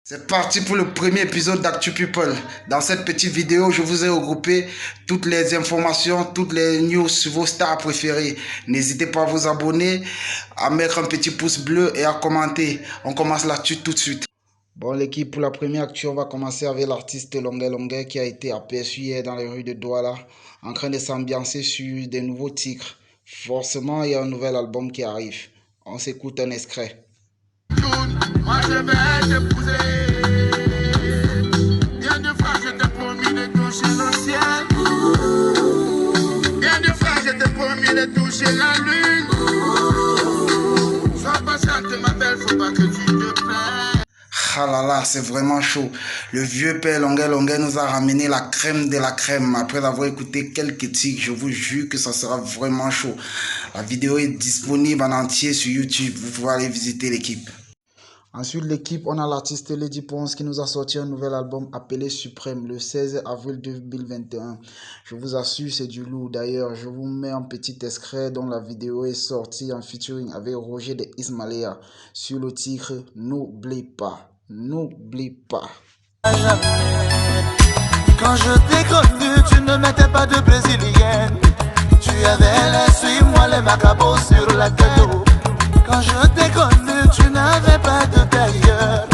C'est parti pour le premier épisode d'Actu People. Dans cette petite vidéo, je vous ai regroupé toutes les informations, toutes les news sur vos stars préférées. N'hésitez pas à vous abonner, à mettre un petit pouce bleu et à commenter. On commence l'actu tout de suite. Bon l'équipe, pour la première actu, on va commencer avec l'artiste Longuet Longuet qui a été aperçu hier dans les rues de Douala en train de s'ambiancer sur des nouveaux titres. Forcément, il y a un nouvel album qui arrive. On s'écoute un extrait. Moi je vais t'épouser. Bien de fois je t'ai promis de toucher le ciel. Bien de fois je t'ai promis de toucher la lune. Sois patiente ma belle, faut pas que tu te perds. Ah là là, c'est vraiment chaud. Le vieux père Longuet Longuet nous a ramené la crème de la crème. Après avoir écouté quelques titres, je vous jure que ça sera vraiment chaud. La vidéo est disponible en entier sur YouTube. Vous pouvez aller visiter l'équipe. Ensuite, l'équipe, on a l'artiste Lady Ponce qui nous a sorti un nouvel album appelé Suprême le 16 avril 2021. Je vous assure, c'est du lourd. D'ailleurs, je vous mets un petit extrait dont la vidéo est sortie en featuring avec Roger de Ismalia sur le titre N'oublie pas. N'oublie pas. Quand je t'ai connu, tu ne mettais pas de brésilienne. Tu avais les suis-moi les macabos sur la tête. Quand je t'ai connu, tu n'avais pas de tailleur.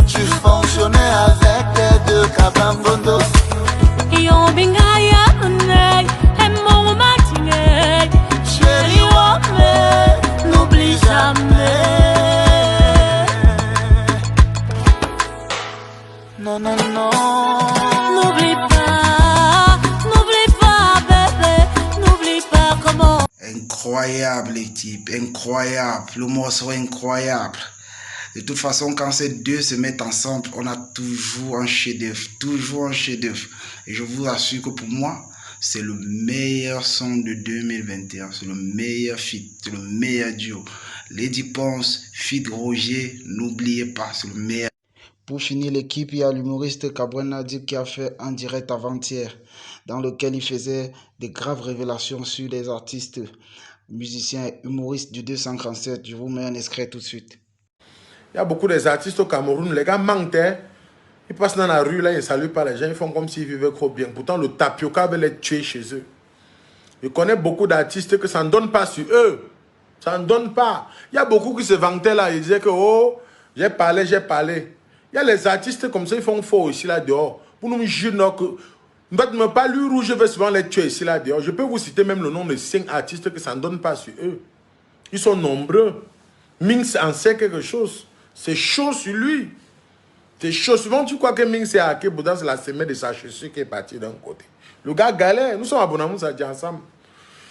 Tu fonctionnais avec tes deux cabambondo. Chérie, n'oublie jamais. Non, non, non. N'oublie pas, bébé, n'oublie pas comment. Incroyable l'équipe, incroyable. Le morceau est incroyable. De toute façon, quand ces deux se mettent ensemble, on a toujours un chef-d'œuvre, toujours un chef-d'œuvre. Et je vous assure que pour moi, c'est le meilleur son de 2021. C'est le meilleur feat, c'est le meilleur duo. Lady Ponce, feat Roger, n'oubliez pas, c'est le meilleur. Pour finir l'équipe, il y a l'humoriste Cabrel Nadib qui a fait un direct avant-hier dans lequel il faisait des graves révélations sur les artistes, musiciens et humoristes du 237. Je vous mets un extrait tout de suite. Il y a beaucoup des artistes au Cameroun, les gars mentent. Ils passent dans la rue, là, ils ne saluent pas les gens, ils font comme s'ils vivaient trop bien. Pourtant, le tapioca veut les tuer chez eux. Je connais beaucoup d'artistes que ça ne donne pas sur eux. Ça ne donne pas. Il y a beaucoup qui se vantaient là, ils disaient que, oh, j'ai parlé, j'ai parlé. Il y a les artistes comme ça, ils font faux ici, là, dehors. Pour nous dire que... Ne pas lui rouge, je vais souvent les tuer ici, là, dehors. Je peux vous citer même le nom de 5 artistes que ça ne donne pas sur eux. Ils sont nombreux. Minx en sait quelque chose. C'est chaud sur lui. C'est chaud. Souvent, tu crois que Minx est hacké, Bouddha, c'est la semelle de sa chaussure qui est partie d'un côté. Le gars galère. Nous sommes abonnés, ça dit ensemble.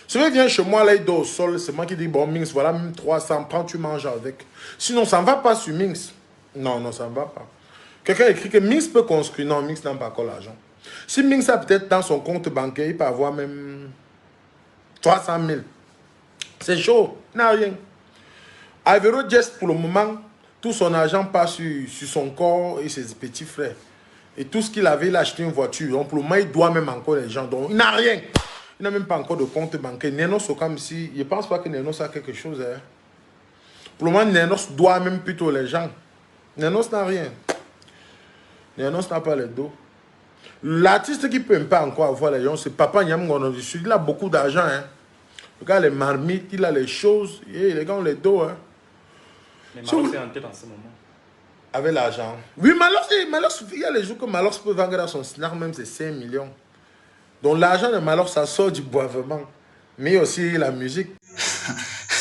Celui vient chez moi, là, il dort au sol. C'est moi qui dis, bon, Minx, voilà, même 300, prends, tu manges avec. Sinon, ça ne va pas sur Minx. Non, non, ça ne va pas. Quelqu'un écrit que Minx peut construire. Non, Minx n'a pas encore l'argent. Si Minx a peut-être dans son compte bancaire, il peut avoir même 300 000. C'est chaud. Il n'a rien. Ivero Jest, pour le moment, tout son argent passe sur son corps et ses petits frères. Et tout ce qu'il avait, il a acheté une voiture. Donc, pour le moment, il doit même encore les gens. Donc, il n'a rien. Il n'a même pas encore de compte bancaire. Nenos, comme si... Je ne pense pas que Nenos a quelque chose. Hein. Pour le moment, Nenos doit même plutôt les gens. Nenos n'a rien. Nenos n'a pas les dos. L'artiste qui ne peut pas encore avoir les gens, c'est Papa Nyamgono. Il a beaucoup d'argent. Hein. Le gars, les marmites, il a les choses. Et les gars ont les dos. Hein. Mais Malox est en tête en ce moment. Avec l'argent. Oui, Malox, il y a les jours que Malox peut vendre dans son snack, même c'est 5 millions. Donc l'argent de Malox, ça sort du boivement. Mais aussi la musique.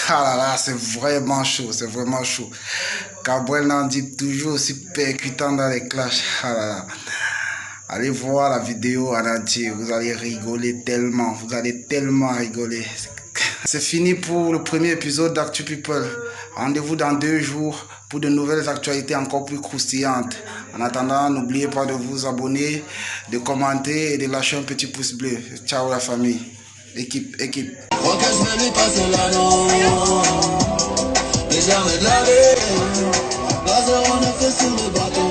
Ah là là, c'est vraiment chaud, c'est vraiment chaud. Cabrel Nadib toujours aussi percutant dans les clashs. Ah là là. Allez voir la vidéo en entier, vous allez rigoler tellement, vous allez tellement rigoler. C'est fini pour le premier épisode d'Actu People. Rendez-vous dans 2 jours pour de nouvelles actualités encore plus croustillantes. En attendant, n'oubliez pas de vous abonner, de commenter et de lâcher un petit pouce bleu. Ciao la famille. Équipe. Et jamais de la vie. On a fait sur le bateau.